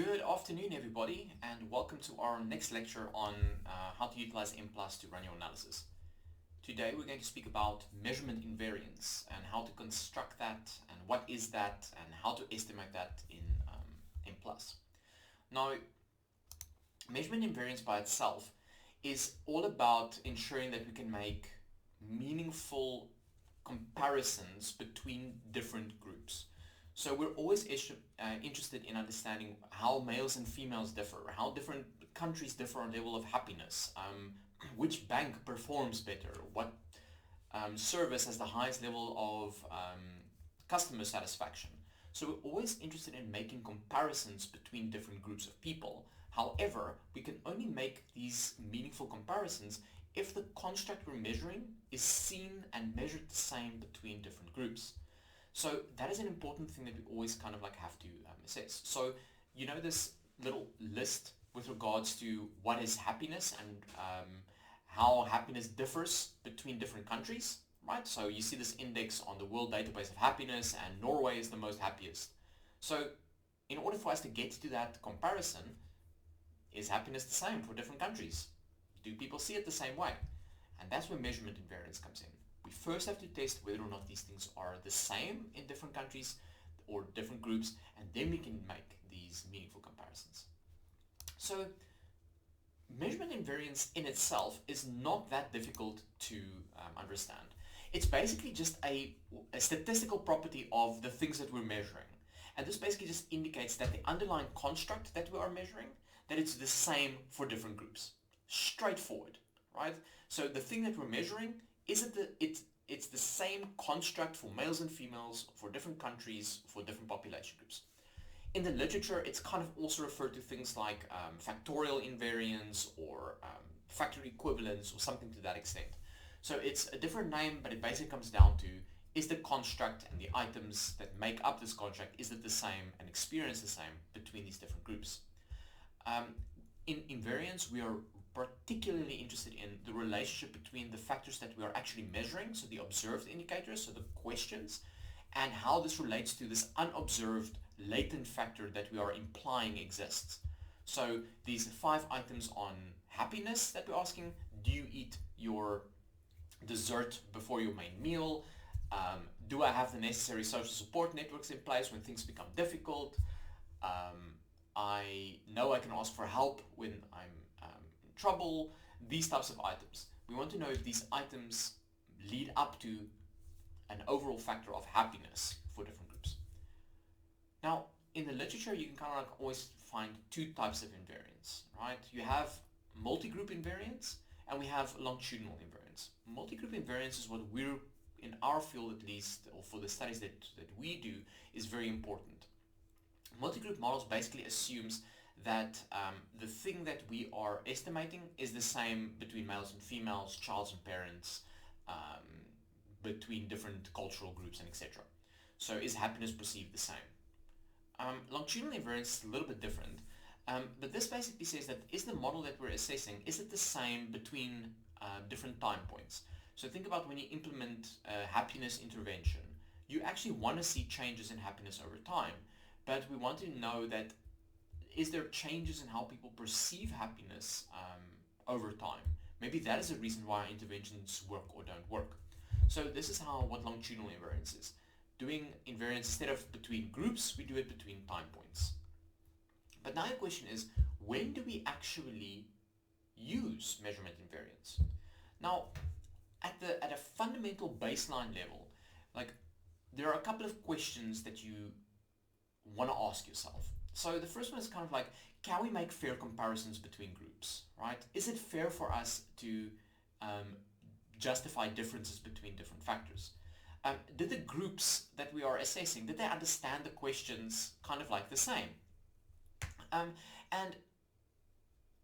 Good afternoon, everybody, and welcome to our next lecture on how to utilize Mplus to run your analysis. Today we're going to speak about measurement invariance and how to construct that and what is that and how to estimate that in Mplus. Now, measurement invariance by itself is all about ensuring that we can make meaningful comparisons between different groups. So we're always interested in understanding how males and females differ, how different countries differ on level of happiness, which bank performs better, what service has the highest level of customer satisfaction. So we're always interested in making comparisons between different groups of people. However, we can only make these meaningful comparisons if the construct we're measuring is seen and measured the same between different groups. So that is an important thing that we always kind of have to assess. So you know this little list with regards to what is happiness and how happiness differs between different countries, right? So you see this index on the World Database of Happiness, and Norway is the most happiest. So in order for us to get to that comparison, is happiness the same for different countries? Do people see it the same way? And that's where measurement invariance comes in. We first have to test whether or not these things are the same in different countries or different groups, and then we can make these meaningful comparisons. So measurement invariance in itself is not that difficult to understand. It's basically just a statistical property of the things that we're measuring. And this basically just indicates that the underlying construct that we are measuring, that it's the same for different groups. Straightforward, right? So the thing that we're measuring, it's the same construct for males and females, for different countries, for different population groups. In the literature, it's kind of also referred to things like factorial invariance or factor equivalence or something to that extent. So it's a different name, but it basically comes down to, is the construct and the items that make up this construct, is it the same and experience the same between these different groups? In invariance, we are particularly interested in the relationship between the factors that we are actually measuring, so the observed indicators, so the questions, and how this relates to this unobserved latent factor that we are implying exists. So these 5 items on happiness that we're asking: do you eat your dessert before your main meal? Do I have the necessary social support networks in place when things become difficult? I know I can ask for help when I'm in trouble. These types of items. We want to know if these items lead up to an overall factor of happiness for different groups. Now, in the literature, you can kind of always find 2 types of invariance, right? You have multi-group invariance, and we have longitudinal invariance. Multi-group invariance is what we're, in our field at least, or for the studies that we do, is very important. Multi-group models basically assumes that the thing that we are estimating is the same between males and females, childs and parents, between different cultural groups, and etc. So is happiness perceived the same? Longitudinal invariance is a little bit different, but this basically says that is the model that we're assessing, is it the same between different time points? So think about when you implement a happiness intervention, you actually want to see changes in happiness over time, but we want to know that is there changes in how people perceive happiness over time? Maybe that is a reason why interventions work or don't work. So this is what longitudinal invariance is. Doing invariance, instead of between groups, we do it between time points. But now the question is, when do we actually use measurement invariance? Now, at a fundamental baseline level, there are a couple of questions that you want to ask yourself. So the first one is kind of like, can we make fair comparisons between groups, right? Is it fair for us to justify differences between different factors? Did the groups that we are assessing, did they understand the questions kind of like the same? And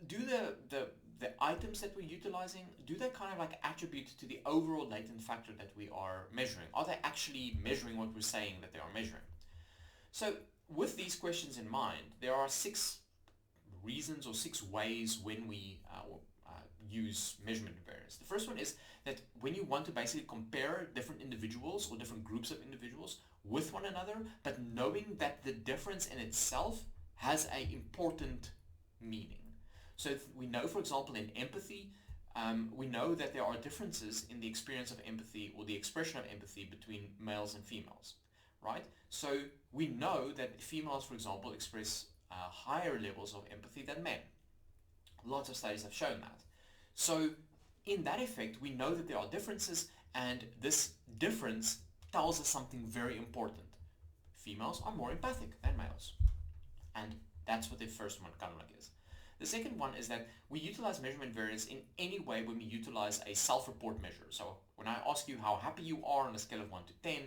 do the items that we're utilizing, do they kind of attribute to the overall latent factor that we are measuring? Are they actually measuring what we're saying that they are measuring? So with these questions in mind, there are 6 reasons or 6 ways when we use measurement invariance. The first one is that when you want to basically compare different individuals or different groups of individuals with one another, but knowing that the difference in itself has an important meaning. So we know, for example, in empathy, we know that there are differences in the experience of empathy or the expression of empathy between males and females, right? So we know that females, for example, express higher levels of empathy than men. Lots of studies have shown that. So in that effect, we know that there are differences, and this difference tells us something very important. Females are more empathic than males. And that's what the first one kind of like is. The second one is that we utilize measurement variance in any way when we utilize a self-report measure. So when I ask you how happy you are on a scale of 1 to 10,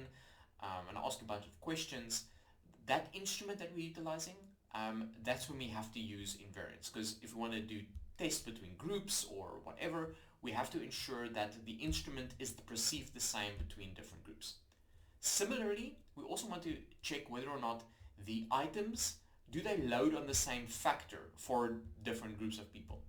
and I ask a bunch of questions, that instrument that we're utilizing, that's when we have to use invariance. Because if we want to do tests between groups or whatever, we have to ensure that the instrument is perceived the same between different groups. Similarly, we also want to check whether or not the items, do they load on the same factor for different groups of people?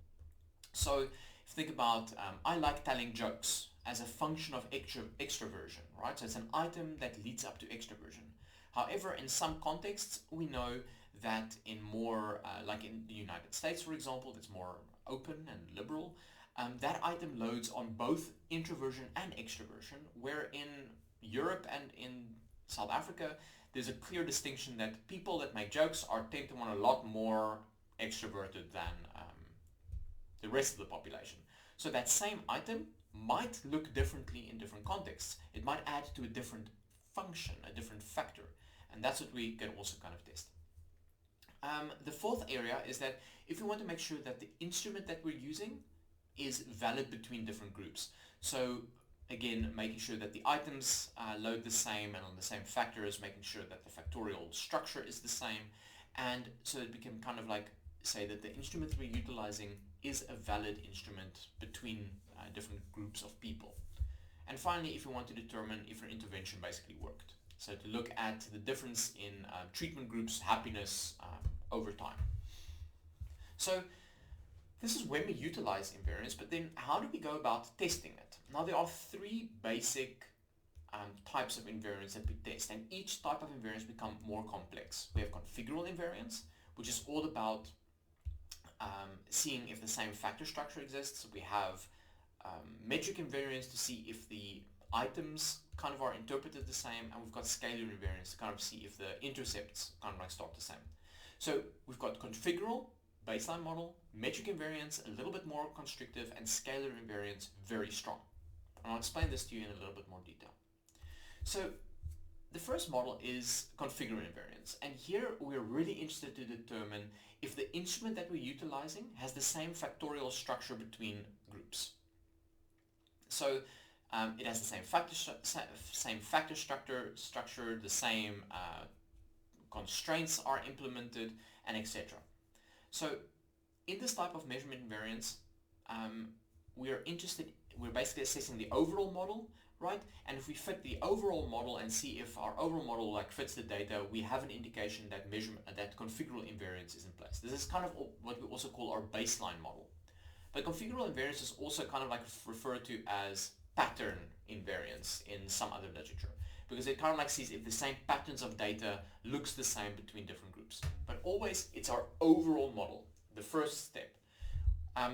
So if you think about, I like telling jokes as a function of extroversion, right? So it's an item that leads up to extroversion. However, in some contexts, we know that in more, like in the United States, for example, that's more open and liberal, that item loads on both introversion and extroversion, where in Europe and in South Africa, there's a clear distinction that people that make jokes tend to want a lot more extroverted than the rest of the population. So that same item might look differently in different contexts. It might add to a different function, a different factor, and that's what we can also kind of test. The fourth area is that if we want to make sure that the instrument that we're using is valid between different groups. So again, making sure that the items load the same and on the same factors, making sure that the factorial structure is the same, and so that we can kind of like say that the instrument we're utilizing is a valid instrument between different groups of people. And finally, if we want to determine if an intervention basically worked. So to look at the difference in treatment groups' happiness over time. So this is when we utilize invariance, but then how do we go about testing it? Now there are three basic types of invariance that we test, and each type of invariance becomes more complex. We have configurable invariance, which is all about seeing if the same factor structure exists. We have metric invariance to see if the items kind of are interpreted the same, and we've got scalar invariance to kind of see if the intercepts kind of like start the same. So we've got configurable, baseline model, metric invariance, a little bit more constrictive, and scalar invariance, very strong. And I'll explain this to you in a little bit more detail. So the first model is configurable invariance, and here we're really interested to determine if the instrument that we're utilizing has the same factorial structure between groups. So it has the same factor structure, the same constraints are implemented, and etc. So in this type of measurement invariance, we're basically assessing the overall model, right? And if we fit the overall model and see if our overall model like fits the data, we have an indication that that configurable invariance is in place. This is kind of what we also call our baseline model. But configurable invariance is also kind of like referred to as pattern invariance in some other literature, because it kind of like sees if the same patterns of data looks the same between different groups. But always it's our overall model, the first step.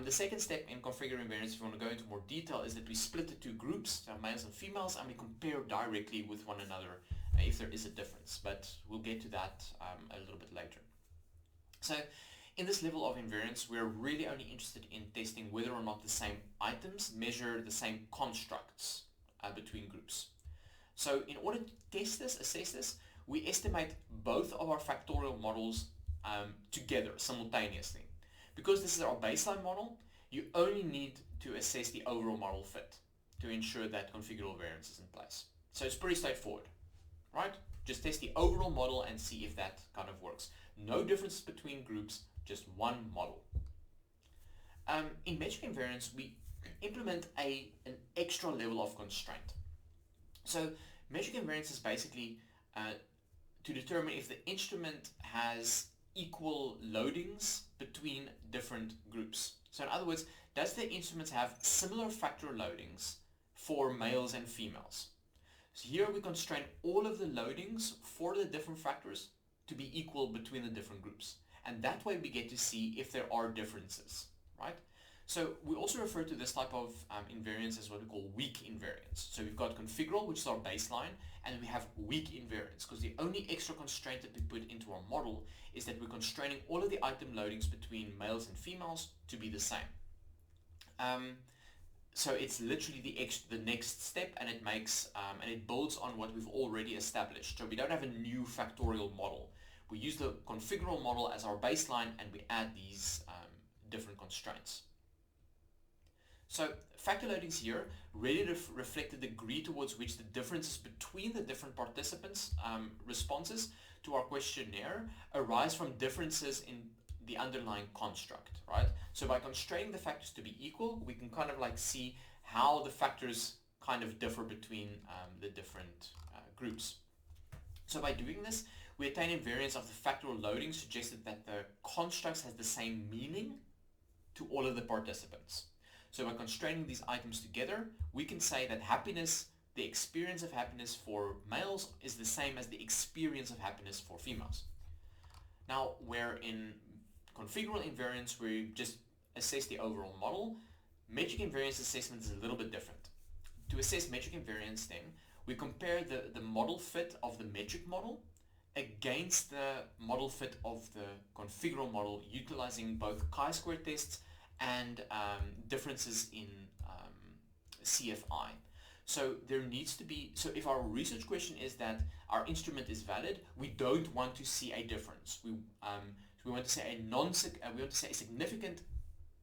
The second step in configurable invariance, if you want to go into more detail, is that we split the two groups, males and females, and we compare directly with one another if there is a difference. But we'll get to that a little bit later. So in this level of invariance, we're really only interested in testing whether or not the same items measure the same constructs between groups. So in order to test this, assess this, we estimate both of our factorial models together simultaneously. Because this is our baseline model, you only need to assess the overall model fit to ensure that configurable variance is in place. So it's pretty straightforward, right? Just test the overall model and see if that kind of works. No differences between groups, just one model. In metric invariance, we implement an extra level of constraint. So metric invariance is basically to determine if the instrument has equal loadings between different groups. So in other words, does the instruments have similar factor loadings for males and females? So here we constrain all of the loadings for the different factors to be equal between the different groups. And that way we get to see if there are differences, right? So we also refer to this type of invariance as what we call weak invariance. So we've got configurable, which is our baseline, and we have weak invariance, because the only extra constraint that we put into our model is that we're constraining all of the item loadings between males and females to be the same. So it's literally the next step, and it makes and it builds on what we've already established. So we don't have a new factorial model. We use the configurable model as our baseline, and we add these different constraints. So factor loadings here really reflect the degree towards which the differences between the different participants' responses to our questionnaire arise from differences in the underlying construct, right? So by constraining the factors to be equal, we can kind of like see how the factors kind of differ between the different groups. So by doing this, we attain invariance of the factorial loading suggested that the constructs has the same meaning to all of the participants. So by constraining these items together, we can say that happiness, the experience of happiness for males is the same as the experience of happiness for females. Now, where in configurable invariance, we just assess the overall model, metric invariance assessment is a little bit different. To assess metric invariance then, we compare the model fit of the metric model against the model fit of the configurable model, utilizing both chi-square tests and differences in CFI. So there needs to be, so if our research question is that our instrument is valid, we don't want to see a difference. We want to say a significant,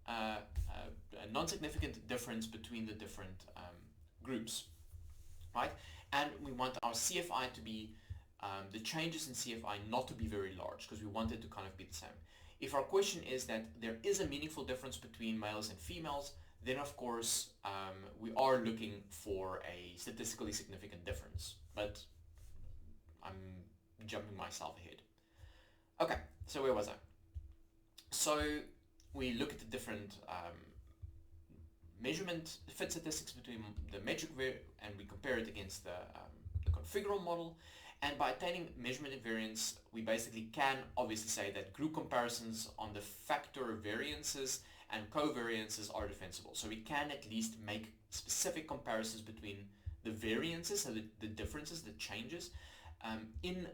a non-significant difference between the different groups, right? And we want our CFI to be, the changes in CFI not to be very large, because we want it to kind of be the same. If our question is that there is a meaningful difference between males and females, then of course we are looking for a statistically significant difference. But I'm jumping myself ahead. Okay, so where was I? So we look at the different measurement fit statistics between the metric and we compare it against the configurable model. And by attaining measurement invariance, we basically can obviously say that group comparisons on the factor variances and covariances are defensible. So we can at least make specific comparisons between the variances, so the differences, the changes in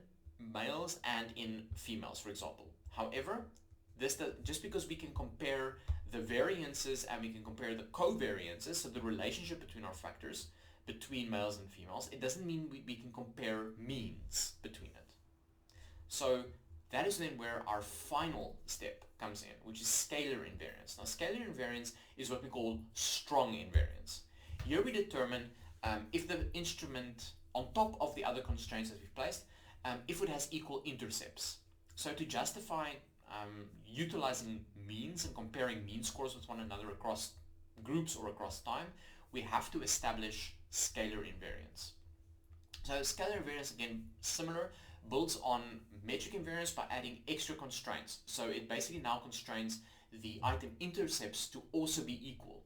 males and in females, for example. However, just because we can compare the variances and we can compare the covariances, so the relationship between our factors, between males and females, it doesn't mean we can compare means between it. So that is then where our final step comes in, which is scalar invariance. Now, scalar invariance is what we call strong invariance. Here we determine if the instrument, on top of the other constraints that we've placed, if it has equal intercepts. So to justify utilizing means and comparing mean scores with one another across groups or across time, we have to establish scalar invariance. So scalar invariance, again, similar, builds on metric invariance by adding extra constraints. So it basically now constrains the item intercepts to also be equal.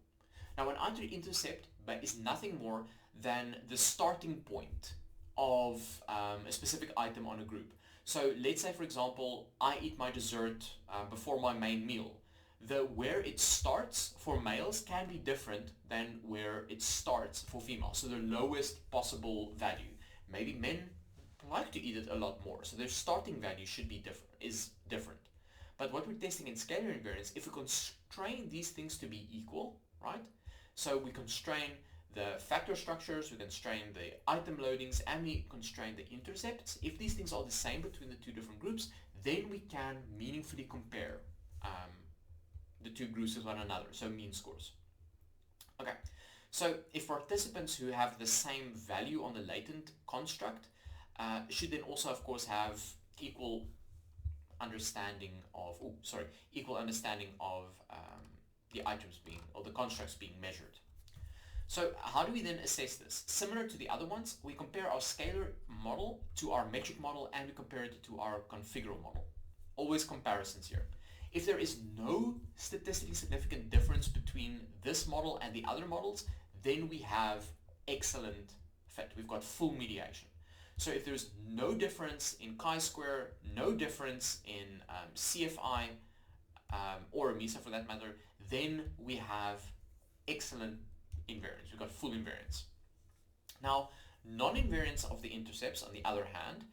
Now, an item intercept is nothing more than the starting point of a specific item on a group. So let's say, for example, I eat my dessert before my main meal. Where it starts for males can be different than where it starts for females. So the lowest possible value. Maybe men like to eat it a lot more, so their starting value is different. But what we're testing in scalar invariance, if we constrain these things to be equal, right? So we constrain the factor structures, we constrain the item loadings, and we constrain the intercepts. If these things are the same between the two different groups, then we can meaningfully compare the two groups with one another, so mean scores. Okay, so if participants who have the same value on the latent construct should then also, of course, have equal understanding of the items or the constructs being measured. So how do we then assess this? Similar to the other ones, we compare our scalar model to our metric model, and we compare it to our configurable model. Always comparisons here. If there is no statistically significant difference between this model and the other models, then we have excellent fit. We've got full mediation. So if there's no difference in chi-square, no difference in CFI, or MESA for that matter, then we have excellent invariance. We've got full invariance. Now, non-invariance of the intercepts, on the other hand,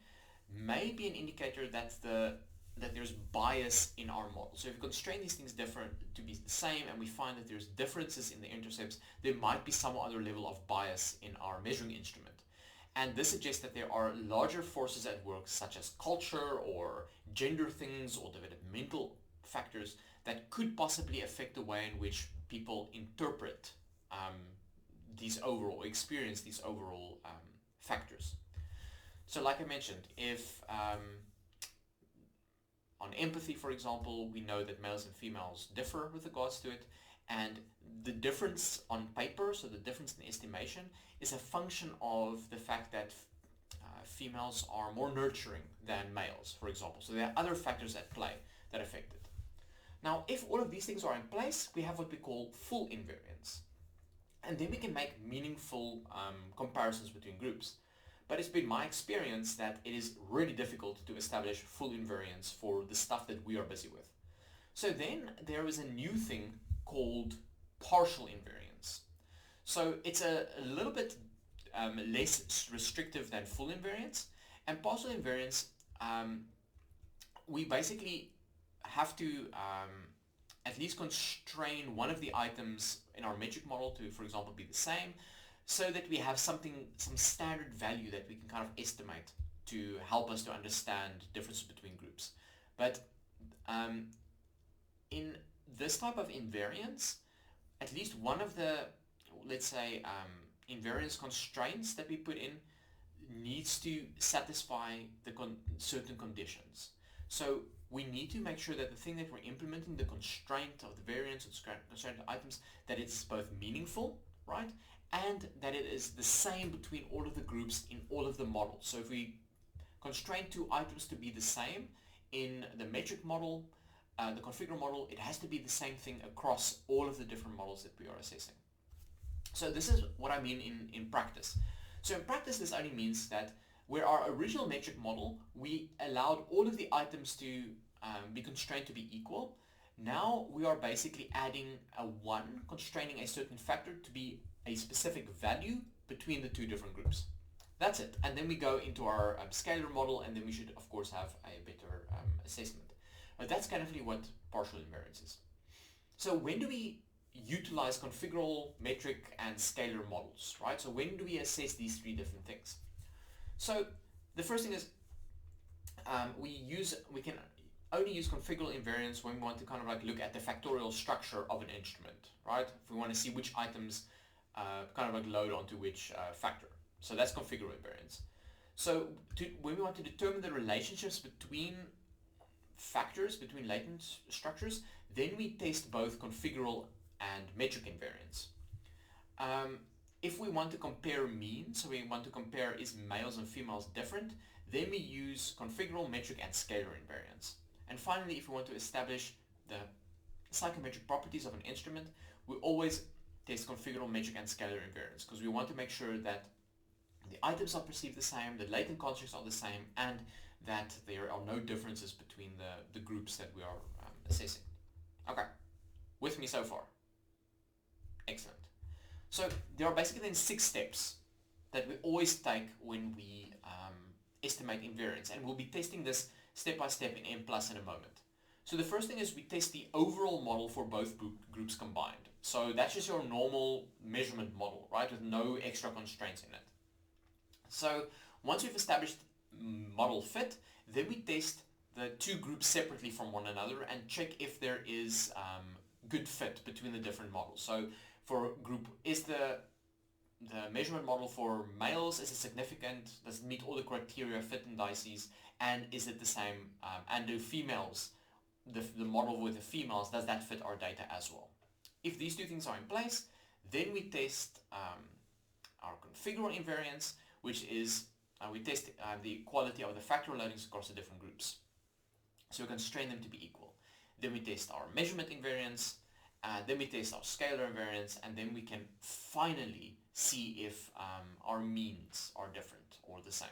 may be an indicator that there's bias in our model. So if we constrain these things different to be the same and we find that there's differences in the intercepts, there might be some other level of bias in our measuring instrument. And this suggests that there are larger forces at work, such as culture or gender things or developmental factors that could possibly affect the way in which people interpret these overall, experience these overall factors. So like I mentioned, if on empathy, for example, we know that males and females differ with regards to it, and the difference on paper, so the difference in estimation, is a function of the fact that females are more nurturing than males, for example. So there are other factors at play that affect it. Now, if all of these things are in place, we have what we call full invariance. And then we can make meaningful comparisons between groups. But it's been my experience that it is really difficult to establish full invariance for the stuff that we are busy with. So then there is a new thing called partial invariance. So it's a little bit less restrictive than full invariance. And partial invariance, we basically have to at least constrain one of the items in our metric model to, for example, be the same, so that we have some standard value that we can kind of estimate to help us to understand differences between groups. But in this type of invariance, at least one of the, let's say, invariance constraints that we put in needs to satisfy the certain conditions. So we need to make sure that the thing that we're implementing, the constraint of the variance and constraint of items, that it's both meaningful, right? And that it is the same between all of the groups in all of the models. So if we constrain two items to be the same in the metric model, the configurable model, it has to be the same thing across all of the different models that we are assessing. So this is what I mean in practice. So in practice, this only means that where our original metric model, we allowed all of the items to be constrained to be equal. Now we are basically adding a 1, constraining a certain factor to be a specific value between the two different groups. That's it. And then we go into our scalar model, and then we should, of course, have a better assessment. But that's kind of what partial invariance is. So when do we utilize configurable, metric, and scalar models, right? So when do we assess these three different things? So the first thing is we can only use configurable invariance when we want to kind of like look at the factorial structure of an instrument, right? If we want to see which items kind of like load onto which factor. So that's configurable invariance. So when we want to determine the relationships between factors, between latent structures, then we test both configurable and metric invariance. If we want to compare means, so we want to compare is males and females different, then we use configurable, metric, and scalar invariance. And finally, if we want to establish the psychometric properties of an instrument, we always test configurable, metric, and scalar invariance, because we want to make sure that the items are perceived the same, the latent constructs are the same, and that there are no differences between the groups that we are assessing. Okay, with me so far? Excellent. So there are basically then 6 steps that we always take when we estimate invariance, and we'll be testing this step by step in Mplus in a moment. So the first thing is we test the overall model for both groups combined. So that's just your normal measurement model, right, with no extra constraints in it. So once we've established model fit, then we test the two groups separately from one another and check if there is good fit between the different models. So for group, is the measurement model for males, is it significant? Does it meet all the criteria, fit indices? And is it the same? And do females, the model with the females, does that fit our data as well? If these two things are in place, then we test our configurable invariance, which is we test the quality of the factor loadings across the different groups. So we constrain them to be equal. Then we test our measurement invariance, then we test our scalar invariance, and then we can finally see if our means are different or the same.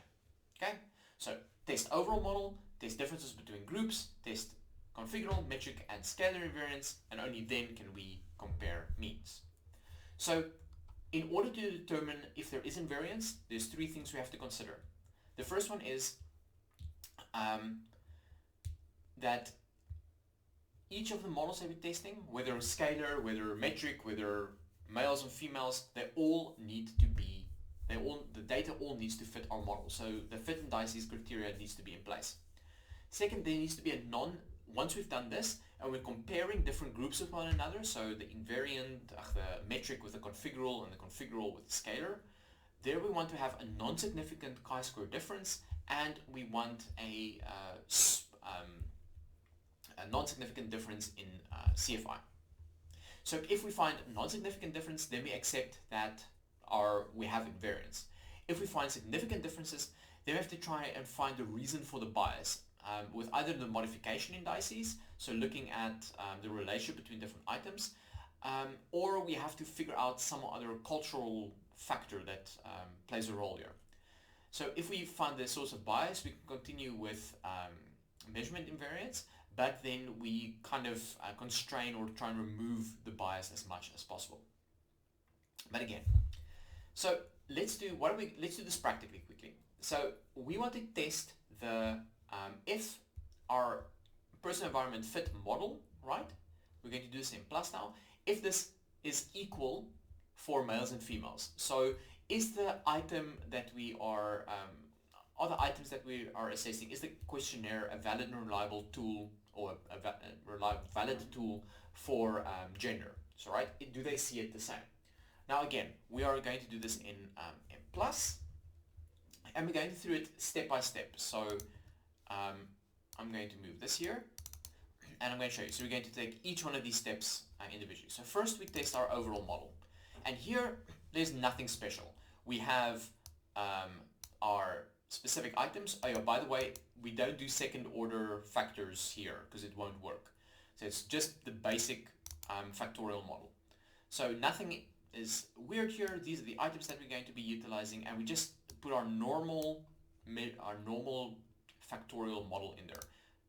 Okay, so test overall model, test differences between groups, test configurable, metric, and scalar invariance, and only then can we compare means. So in order to determine if there is invariance, there's three things we have to consider. The first one is that each of the models that we're testing, whether scalar, whether metric, whether males and females, the data all needs to fit our model. So the fit and dices criteria needs to be in place. Second, there needs to be once we've done this and we're comparing different groups with one another, so the invariant, the metric with the configurable and the configurable with the scalar, there we want to have a non-significant chi-square difference, and we want a non-significant difference in CFI. So if we find a non-significant difference, then we accept that we have invariance. If we find significant differences, then we have to try and find the reason for the bias with either the modification indices, so looking at the relationship between different items, or we have to figure out some other cultural factor that plays a role here. So if we find the source of bias, we can continue with measurement invariance, but then we kind of constrain or try and remove the bias as much as possible. But again, so let's do this practically quickly. So we want to test the if our person environment fit model, right? We're going to do this in Mplus now. If this is equal for males and females. So is the item that we are, other items that we are assessing, is the questionnaire a valid and reliable tool or a valid tool for gender? So right, do they see it the same? Now again, we are going to do this in Mplus, and we're going through it step by step. So I'm going to move this here, and I'm going to show you. So we're going to take each one of these steps individually. So first we test our overall model, and here there's nothing special. We have our specific items. Oh yeah, by the way, we don't do second order factors here because it won't work. So it's just the basic factorial model. So nothing is weird here. These are the items that we're going to be utilizing, and we just put our normal factorial model in there.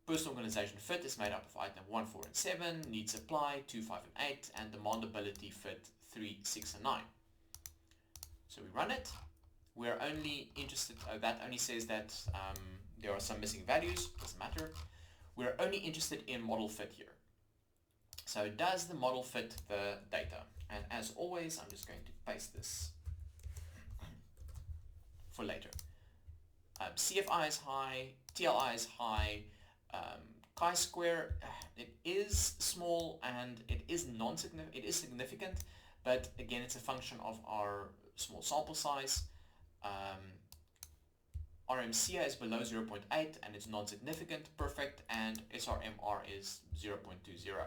Person organization fit is made up of item 1, 4, and 7, need supply 2, 5, and 8, and demandability fit 3, 6, and 9. So we run it. We're only interested, that only says that there are some missing values, doesn't matter. We're only interested in model fit here. So does the model fit the data? And as always, I'm just going to paste this for later. CFI is high, TLI is high, chi-square, it is small and it is non-significant, it is significant, but again it's a function of our small sample size. RMCA is below 0.8 and it's non-significant, perfect, and SRMR is 0.20,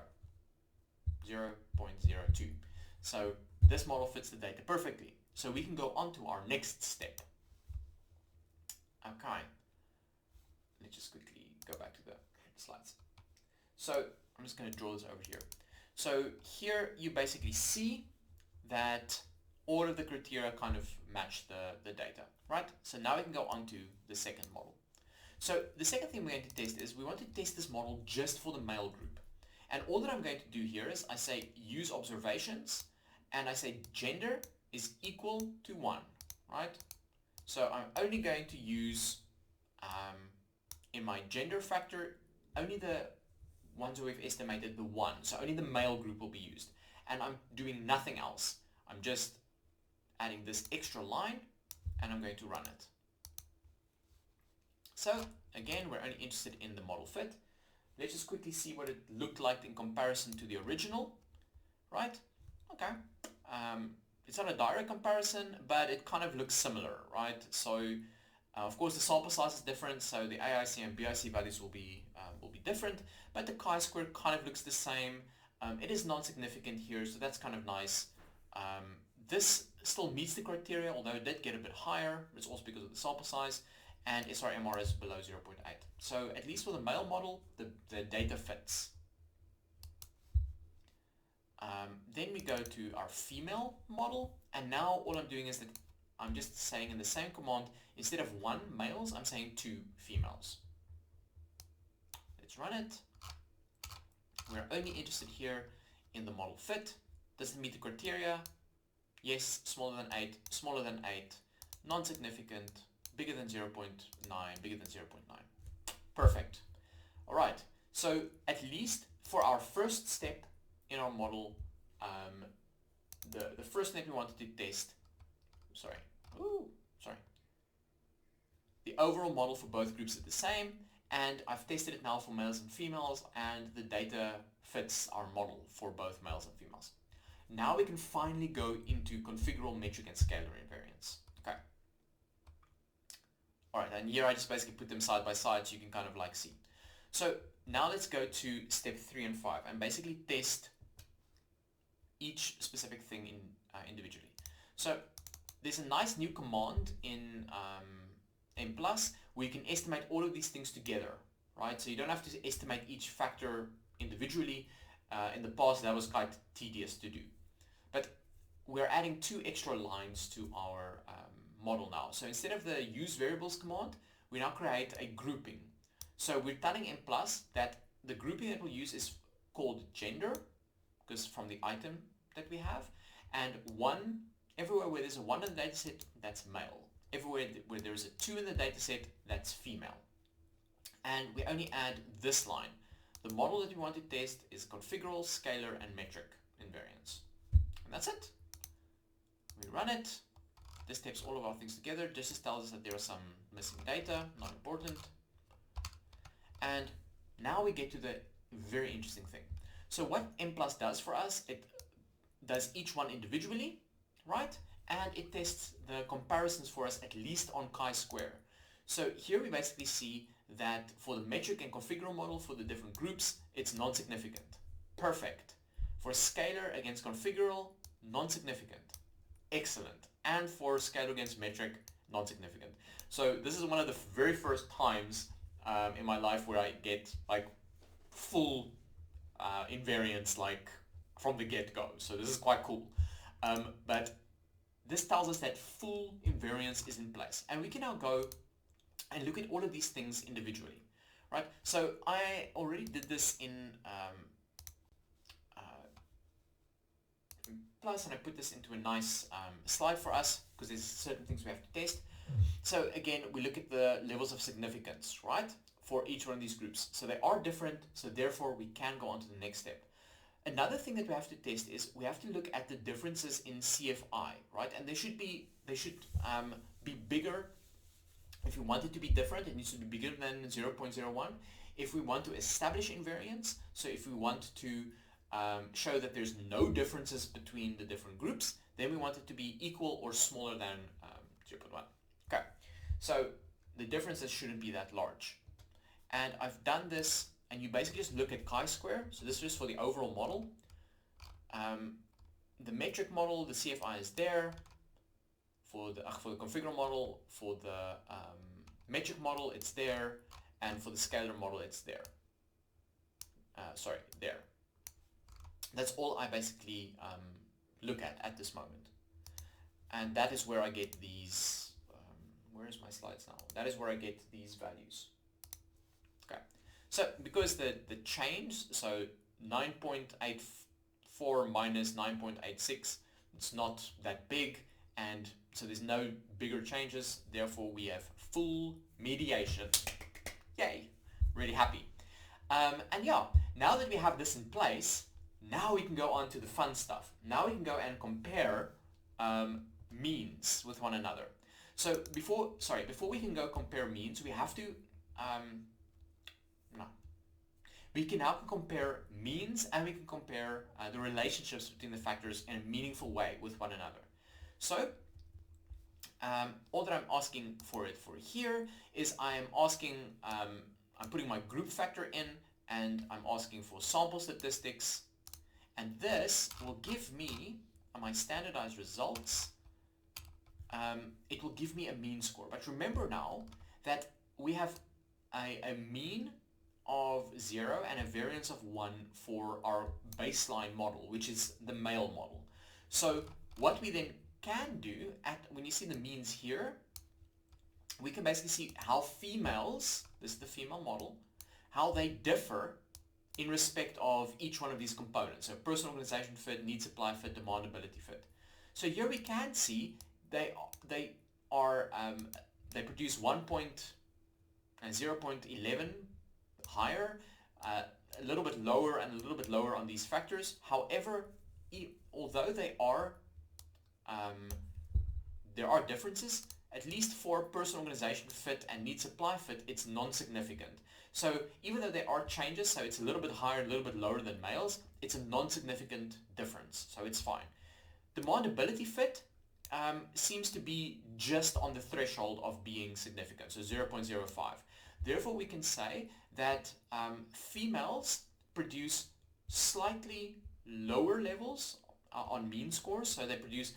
0.02. So this model fits the data perfectly. So we can go on to our next step. Okay, let's just quickly go back to the slides. So I'm just going to draw this over here. So here you basically see that all of the criteria kind of match the data, right? So now we can go on to the second model. So the second thing we're going to test is we want to test this model just for the male group. And all that I'm going to do here is I say use observations, and I say gender is equal to 1, right? So I'm only going to use, in my gender factor, only the ones where we've estimated the 1. So only the male group will be used. And I'm doing nothing else. I'm just adding this extra line, and I'm going to run it. So again, we're only interested in the model fit. Let's just quickly see what it looked like in comparison to the original, right? Okay. It's not a direct comparison, but it kind of looks similar, right? So of course the sample size is different, so the AIC and BIC values will be different, but the chi-square kind of looks the same. It is non-significant here, so that's kind of nice. This still meets the criteria, although it did get a bit higher. It's also because of the sample size, and SRMR is below 0.8. So at least for the male model, the data fits. Then we go to our female model, and now all I'm doing is that I'm just saying in the same command, instead of 1 males, I'm saying 2 females. Let's run it. We're only interested here in the model fit. Does it meet the criteria? Yes, smaller than 8, non-significant, bigger than 0.9, bigger than 0.9. Perfect. All right, so at least for our first step in our model, the first step we wanted to test, the overall model for both groups is the same, and I've tested it now for males and females, and the data fits our model for both males and females. Now we can finally go into configurable metric and scalar invariance. Okay. All right, and here I just basically put them side by side so you can kind of like see. So now let's go to step 3 and 5 and basically test each specific thing individually. So there's a nice new command in Mplus where you can estimate all of these things together, right? So you don't have to estimate each factor individually. In the past that was quite tedious to do. But we're adding 2 extra lines to our model now. So instead of the use variables command, we now create a grouping. So we're telling Mplus that the grouping that we'll use is called gender, because from the item that we have, and 1, everywhere where there's a 1 in the dataset, that's male. Everywhere where there's a 2 in the dataset, that's female. And we only add this line. The model that we want to test is configurable, scalar, and metric invariance. And that's it. We run it. This takes all of our things together. This just tells us that there are some missing data, not important. And now we get to the very interesting thing. So what Mplus does for us, it does each one individually, right? And it tests the comparisons for us at least on chi-square. So here we basically see that for the metric and configurable model for the different groups, it's non-significant. Perfect. For scalar against configurable, non-significant. Excellent. And for scalar against metric, non-significant. So this is one of the very first times in my life where I get like full invariance like from the get-go. So this is quite cool. But this tells us that full invariance is in place. And we can now go and look at all of these things individually, right? So I already did this in Plus, and I put this into a nice slide for us because there's certain things we have to test. So again, we look at the levels of significance, right, for each one of these groups. So they are different, so therefore we can go on to the next step. Another thing that we have to test is we have to look at the differences in CFI, right? And they should be bigger. If we want it to be different, it needs to be bigger than 0.01. If we want to establish invariance, so if we want to show that there's no differences between the different groups, then we want it to be equal or smaller than 0.1. Okay, so the differences shouldn't be that large. And I've done this, and you basically just look at chi-square. So this is just for the overall model. The metric model, the CFI is there. For the configurable model, for the metric model, it's there. And for the scalar model, it's there. There. That's all I basically look at this moment. And that is where I get these, where's my slides now? That is where I get these values. Okay, so because the change, so 9.84 minus 9.86, it's not that big, and so there's no bigger changes, therefore we have full mediation. Yay, really happy. And yeah, now that we have this in place, now we can go on to the fun stuff. Now we can go and compare means with one another. So before we can go compare means, we have to, we can now compare means, and we can compare the relationships between the factors in a meaningful way with one another. So all that I'm asking for here is I'm putting my group factor in, and I'm asking for sample statistics. And this will give me my standardized results. It will give me a mean score. But remember now that we have a mean of 0 and a variance of 1 for our baseline model, which is the male model. So what we then can do, when you see the means here, we can basically see how females, this is the female model, how they differ in respect of each one of these components. So person organization fit, need supply fit, demandability fit. So here we can see they produce 0.11 higher, a little bit lower and a little bit lower on these factors. However, although there are differences, at least for person organization fit and need supply fit, it's non-significant. So even though there are changes, so it's a little bit higher, a little bit lower than males, it's a non-significant difference, so it's fine. Demandability fit seems to be just on the threshold of being significant, so 0.05. Therefore, we can say that females produce slightly lower levels on mean scores, so they produce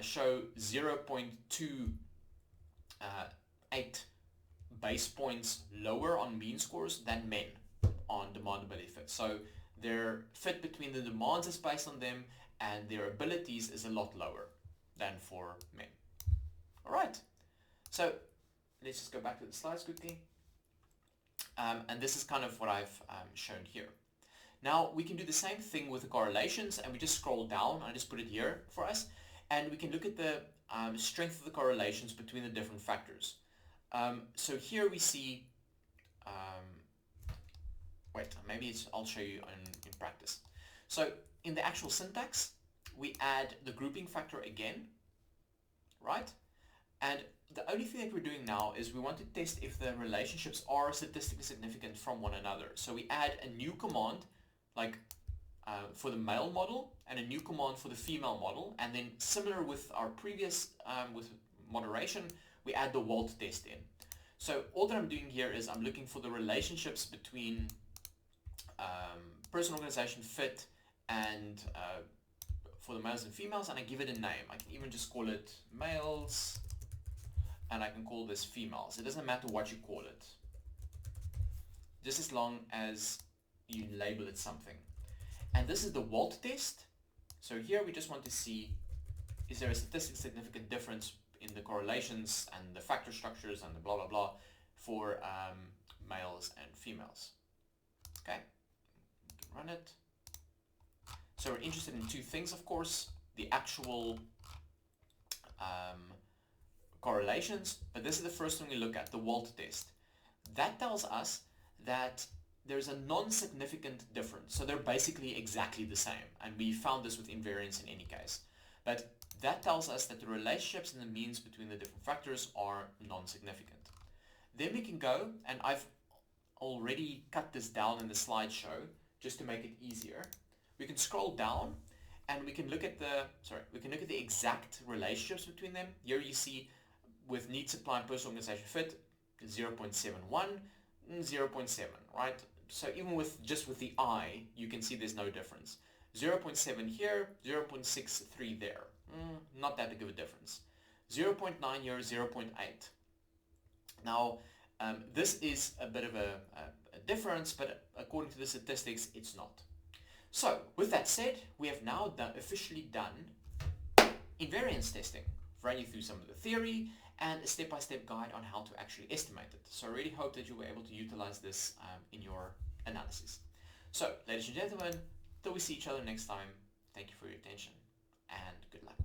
show 0.28 base points lower on mean scores than men on demandability fit. So their fit between the demands is based on them, and their abilities is a lot lower than for men. Alright, so let's just go back to the slides quickly. And this is kind of what I've shown here. Now we can do the same thing with the correlations, and we just scroll down. I just put it here for us, and we can look at the strength of the correlations between the different factors. So here we see, I'll show you in practice. So in the actual syntax, we add the grouping factor again, right? And the only thing that we're doing now is we want to test if the relationships are statistically significant from one another. So we add a new command, like for the male model, and a new command for the female model, and then similar with our previous, with moderation, we add the Walt test in. So all that I'm doing here is I'm looking for the relationships between person organization fit and for the males and females, and I give it a name. I can even just call it males, and I can call this females. It doesn't matter what you call it, just as long as you label it something. And this is the Walt test. So here we just want to see, is there a statistically significant difference in the correlations and the factor structures and the blah blah blah for males and females. Okay, we can run it. So we're interested in two things, of course, the actual correlations, but this is the first thing we look at, the Walt test. That tells us that there's a non-significant difference. So they're basically exactly the same, and we found this with invariance in any case. But that tells us that the relationships and the means between the different factors are non-significant. Then we can go, and I've already cut this down in the slideshow just to make it easier. We can scroll down, and we can look at the exact relationships between them. Here you see with need supply and person organization fit, 0.71, 0.7, right? So even with just with the I, you can see there's no difference. 0.7 here, 0.63 there. Not that big of a difference. 0.9 here, 0.8. Now, this is a bit of a difference, but according to the statistics, it's not. So, with that said, we have now officially done invariance testing. I've run you through some of the theory and a step-by-step guide on how to actually estimate it. So I really hope that you were able to utilize this in your analysis. So, ladies and gentlemen, till we see each other next time, thank you for your attention and good luck.